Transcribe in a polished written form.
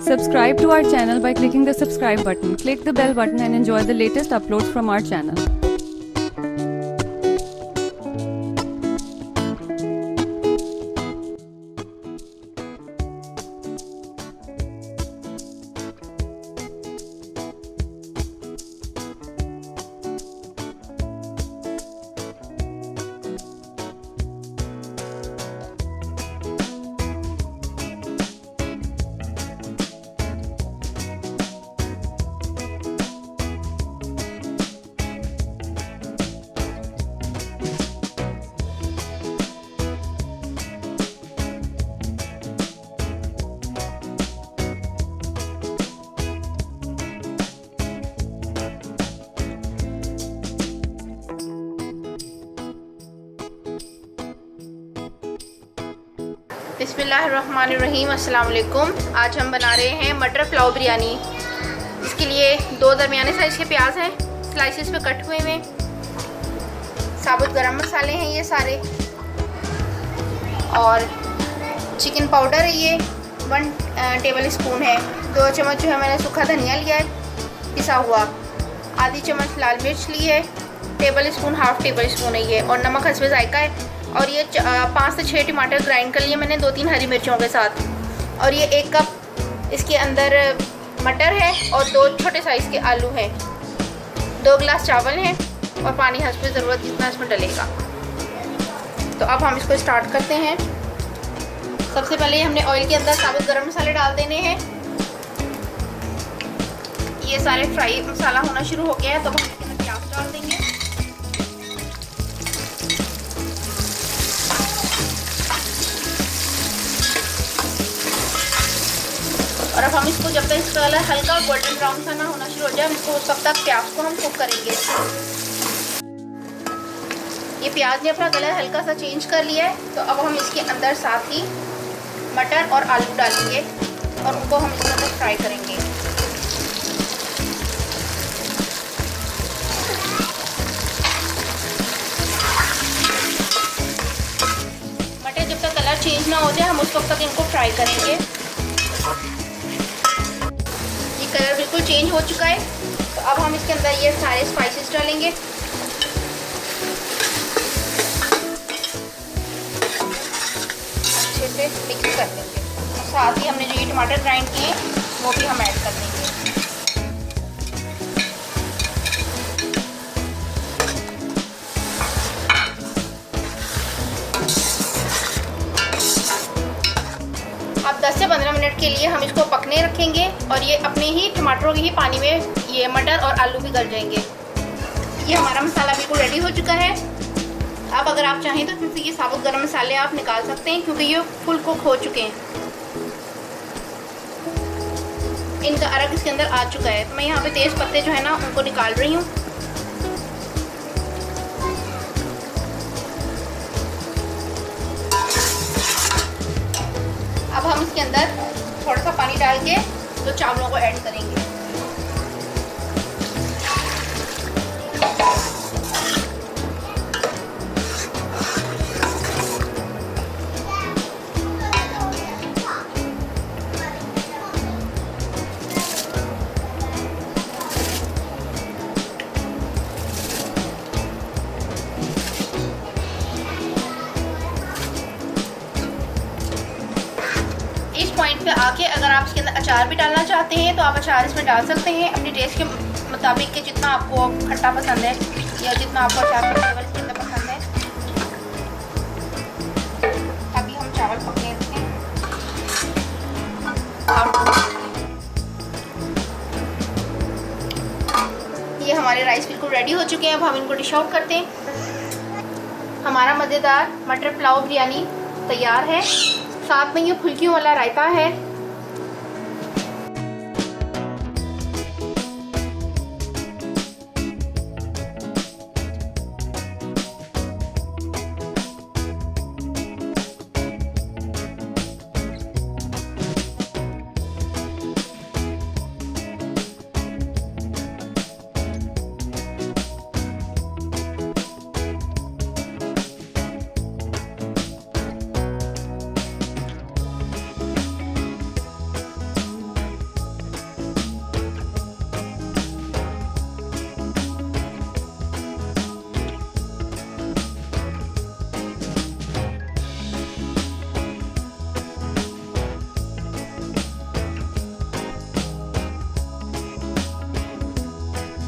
Subscribe to our channel by clicking the subscribe button. Click the bell button and enjoy the latest uploads from our channel. बिस्मिल्लाहिर्रहमानिर्रहीम। अस्सलाम वालेकुम। आज हम बना रहे हैं मटर पुलाव बिरयानी। इसके लिए 2 दरमियाने साइज़ के प्याज हैं, स्लाइसेस पे कट हुए हुए। साबुत गरम मसाले हैं ये सारे, और चिकन पाउडर है ये 1 टेबल स्पून है। 2 चम्मच जो है मैंने सूखा धनिया लिया है पिसा हुआ। आधी चम्मच लाल मिर्च ली है, table spoon half table spoon है ये, और नमक हस्बे जायका है। और ये 5 से 6 टमाटर ग्राइंड कर लिए मैंने 2-3 हरी मिर्चों के साथ। और ये 1 कप इसके अंदर मटर है और 2 छोटे साइज़ के आलू हैं। 2 गिलास चावल हैं और पानी हस्बे ज़रूरत जितना इसमें डलेगा। तो अब हम इसको स्टार्ट करते हैं। सबसे पहले हमने ऑयल के अंदर साबुत गरम मसाले डाल देने हैं। ये सारे फ्राई मसाला होना शुरू हो गया है, तो हम इसके अंदर प्याज डाल देंगे। और अब हम इसको जब तक इसका कलर हल्का गोल्डन ब्राउन सा ना होना शुरू हो जाए, इसको उस वक्त तक प्याज को हम कुक करेंगे। ये प्याज ने अपना कलर हल्का सा चेंज कर लिया है, तो अब हम इसके अंदर साथ ही मटर और आलू डालेंगे और उनको हम इसके अंदर फ्राई करेंगे। मटर जब तक कलर चेंज ना हो जाए, हम उस वक्त तक इनको फ्राई करेंगे। कलर बिल्कुल चेंज हो चुका है, तो अब हम इसके अंदर ये सारे स्पाइसेस डालेंगे। अच्छे से मिक्स कर लेंगे, और साथ ही हमने जो ये टमाटर ग्राइंड किए हैं वो भी हम ऐड कर देंगे। अब 10 से 15 मिनट के लिए हम इसको पकने रखेंगे, और ये अपने ही टमाटरों के ही पानी में ये मटर और आलू भी गल जाएंगे। ये हमारा मसाला बिल्कुल रेडी हो चुका है। अब अगर आप चाहें तो क्योंकि ये साबुत गरम मसाले आप निकाल सकते हैं, क्योंकि ये फुल कुक हो चुके हैं। इनका अरक इसके अंदर आ चुका है। मैं यहाँ पे तेज़ पत्ते जो है ना उनको निकाल रही हूँ। अब हम इसके अंदर थोड़ा सा पानी डाल के तो चावलों को ऐड करेंगे। पॉइंट पे आके अगर आप इसके अंदर अचार भी डालना चाहते हैं तो आप अचार इसमें डाल सकते हैं अपनी टेस्ट के मुताबिक, के जितना आपको खट्टा पसंद है या जितना आपको अचार का फ्लेवर इसके अंदर पसंद है। अभी हम चावल पकने देते हैं। ये हमारे राइस बिल्कुल रेडी हो चुके हैं। अब हम इनको डिश आउट करते हैं। हमारा मज़ेदार मटर पुलाव बिरयानी तैयार है। साथ में ये फुल्कियों वाला रायता है।